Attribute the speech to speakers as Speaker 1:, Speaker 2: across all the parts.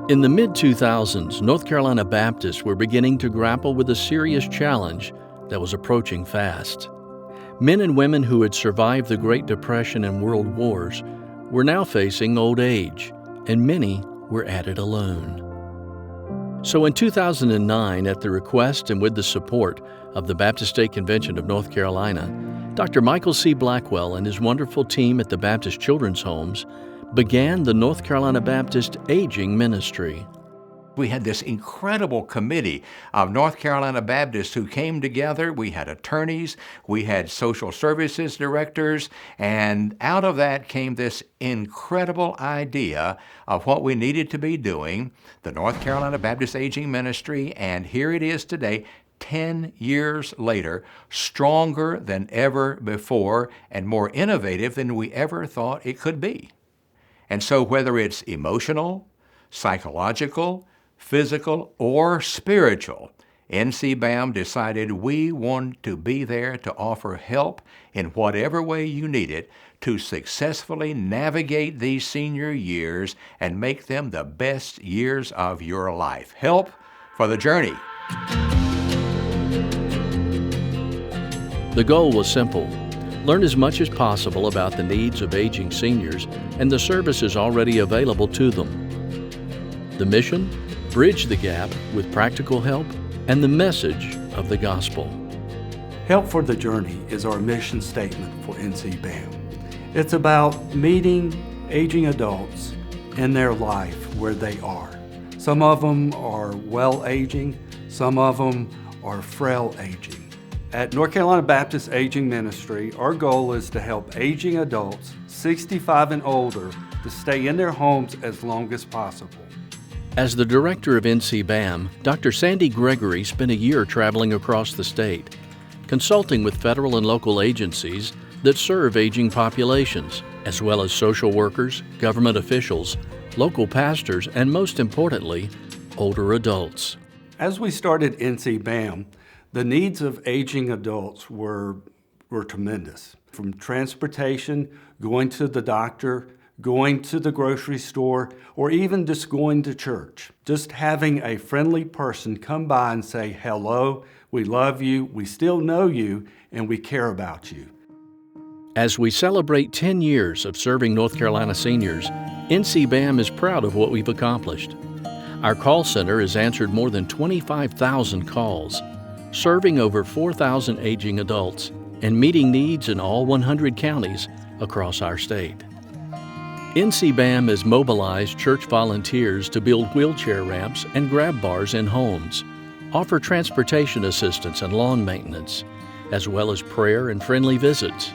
Speaker 1: In the mid-2000s, North Carolina Baptists were beginning to grapple with a serious challenge that was approaching fast. Men and women who had survived the Great Depression and World Wars were now facing old age, and many were at it alone. So in 2009, at the request and with the support of the Baptist State Convention of North Carolina, Dr. Michael C. Blackwell and his wonderful team at the Baptist Children's Homes began the North Carolina Baptist Aging Ministry.
Speaker 2: We had this incredible committee of North Carolina Baptists who came together. We had attorneys, we had social services directors, and out of that came this incredible idea of what we needed to be doing, the North Carolina Baptist Aging Ministry, and here it is today, 10 years later, stronger than ever before and more innovative than we ever thought it could be. And so whether it's emotional, psychological, physical, or spiritual, NCBAM decided we want to be there to offer help in whatever way you need it to successfully navigate these senior years and make them the best years of your life. Help for the journey.
Speaker 1: The goal was simple: learn as much as possible about the needs of aging seniors and the services already available to them. The mission? Bridge the gap with practical help and the message of the gospel.
Speaker 3: Help for the Journey is our mission statement for NCBAM. It's about meeting aging adults in their life where they are. Some of them are well aging, some of them are frail aging. At North Carolina Baptist Aging Ministry, our goal is to help aging adults 65 and older to stay in their homes as long as possible.
Speaker 1: As the director of NCBAM, Dr. Sandy Gregory spent a year traveling across the state, consulting with federal and local agencies that serve aging populations, as well as social workers, government officials, local pastors, and most importantly, older adults.
Speaker 3: As we started NCBAM, the needs of aging adults were tremendous. From transportation, going to the doctor, going to the grocery store, or even just going to church. Just having a friendly person come by and say, hello, we love you, we still know you, and we care about you.
Speaker 1: As we celebrate 10 years of serving North Carolina seniors, NCBAM is proud of what we've accomplished. Our call center has answered more than 25,000 calls, serving over 4,000 aging adults and meeting needs in all 100 counties across our state. NCBAM has mobilized church volunteers to build wheelchair ramps and grab bars in homes, offer transportation assistance and lawn maintenance, as well as prayer and friendly visits.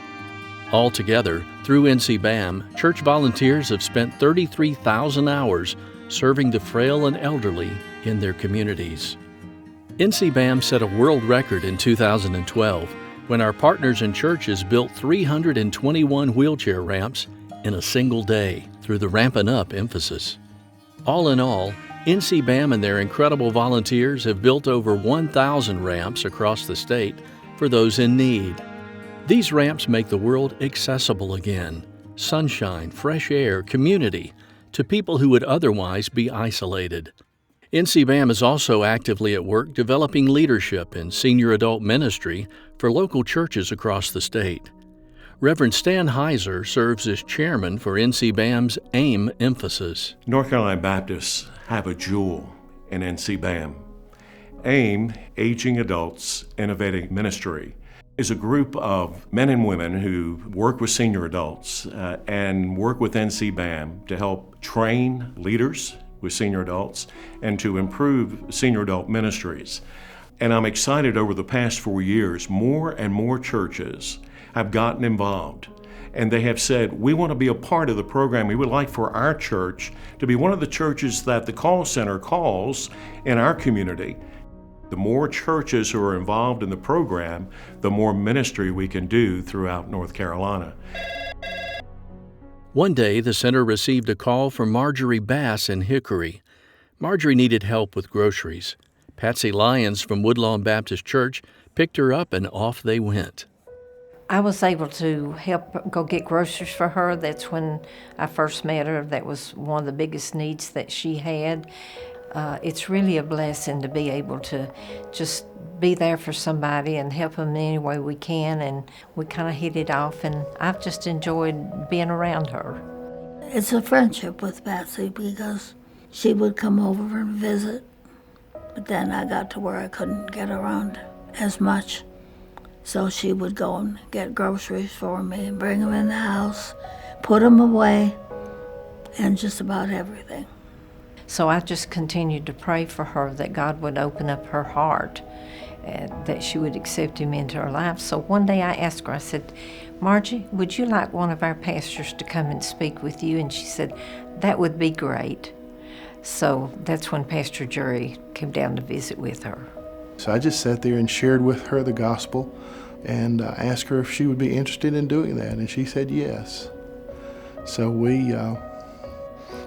Speaker 1: Altogether, through NCBAM, church volunteers have spent 33,000 hours serving the frail and elderly in their communities. NCBAM set a world record in 2012 when our partners and churches built 321 wheelchair ramps in a single day through the Rampin' Up emphasis. All in all, NCBAM and their incredible volunteers have built over 1,000 ramps across the state for those in need. These ramps make the world accessible again: sunshine, fresh air, community, to people who would otherwise be isolated. NCBAM is also actively at work developing leadership in senior adult ministry for local churches across the state. Reverend Stan Heiser serves as chairman for NCBAM's AIM emphasis.
Speaker 4: North Carolina Baptists have a jewel in NCBAM. AIM, Aging Adults Innovative Ministry, is a group of men and women who work with senior adults and work with NCBAM to help train leaders with senior adults and to improve senior adult ministries. And I'm excited over the past 4 years, more and more churches have gotten involved. And they have said, we want to be a part of the program. We would like for our church to be one of the churches that the call center calls in our community. The more churches who are involved in the program, the more ministry we can do throughout North Carolina.
Speaker 1: One day, the center received a call from Marjorie Bass in Hickory. Marjorie needed help with groceries. Patsy Lyons from Woodlawn Baptist Church picked her up and off they went.
Speaker 5: I was able to help go get groceries for her. That's when I first met her. That was one of the biggest needs that she had. It's really a blessing to be able to just be there for somebody and help them in any way we can, and we kind of hit it off, and I've just enjoyed being around her.
Speaker 6: It's a friendship with Patsy because she would come over and visit, but then I got to where I couldn't get around as much. So she would go and get groceries for me and bring them in the house, put them away, and just about everything.
Speaker 5: So I just continued to pray for her that God would open up her heart, that she would accept him into her life. So one day I asked her, I said, Margie, would you like one of our pastors to come and speak with you? And she said, that would be great. So that's when Pastor Jury came down to visit with her.
Speaker 7: So I just sat there and shared with her the gospel and asked her if she would be interested in doing that, and she said yes. So we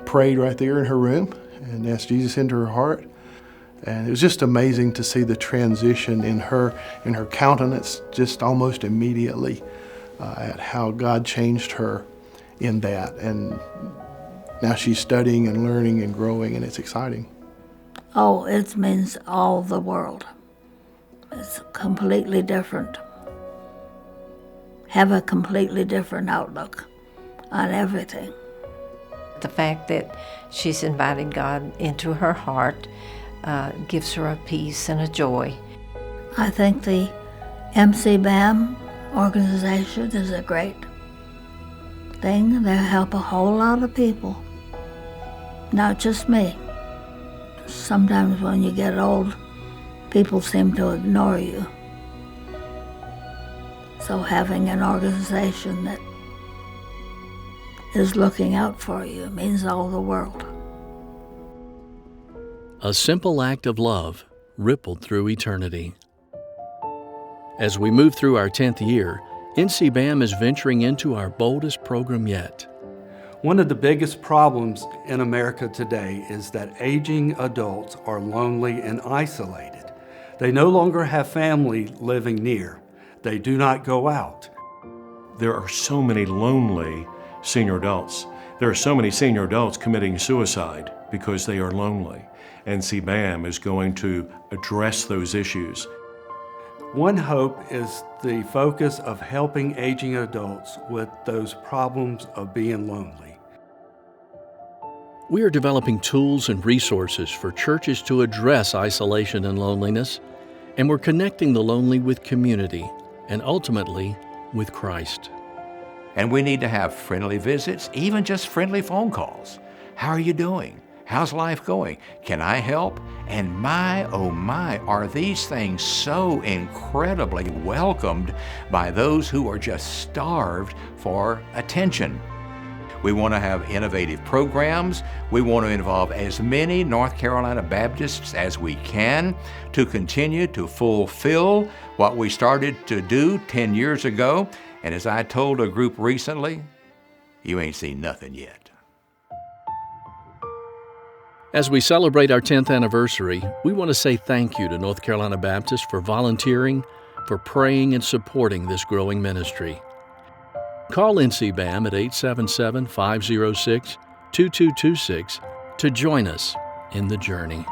Speaker 7: prayed right there in her room and asked Jesus into her heart. And it was just amazing to see the transition in her countenance just almost immediately at how God changed her in that. And now she's studying and learning and growing, and it's exciting.
Speaker 6: Oh, it means all the world. It's completely different. Have a completely different outlook on everything.
Speaker 5: The fact that she's invited God into her heart gives her a peace and a joy.
Speaker 6: I think the NCBAM organization is a great thing. They help a whole lot of people, not just me. Sometimes when you get old, people seem to ignore you. So having an organization that is looking out for you means all the world.
Speaker 1: A simple act of love rippled through eternity. As we move through our 10th year, NCBAM is venturing into our boldest program yet.
Speaker 3: One of the biggest problems in America today is that aging adults are lonely and isolated. They no longer have family living near. They do not go out.
Speaker 4: There are so many lonely senior adults. There are so many senior adults committing suicide because they are lonely. NCBAM is going to address those issues.
Speaker 3: One hope is the focus of helping aging adults with those problems of being lonely.
Speaker 1: We are developing tools and resources for churches to address isolation and loneliness, and we're connecting the lonely with community and ultimately with Christ.
Speaker 2: And we need to have friendly visits, even just friendly phone calls. How are you doing? How's life going? Can I help? And my, oh my, are these things so incredibly welcomed by those who are just starved for attention. We want to have innovative programs. We want to involve as many North Carolina Baptists as we can to continue to fulfill what we started to do 10 years ago. And as I told a group recently, you ain't seen nothing yet.
Speaker 1: As we celebrate our 10th anniversary, we want to say thank you to North Carolina Baptists for volunteering, for praying and supporting this growing ministry. Call NCBAM at 877-506-2226 to join us in the journey.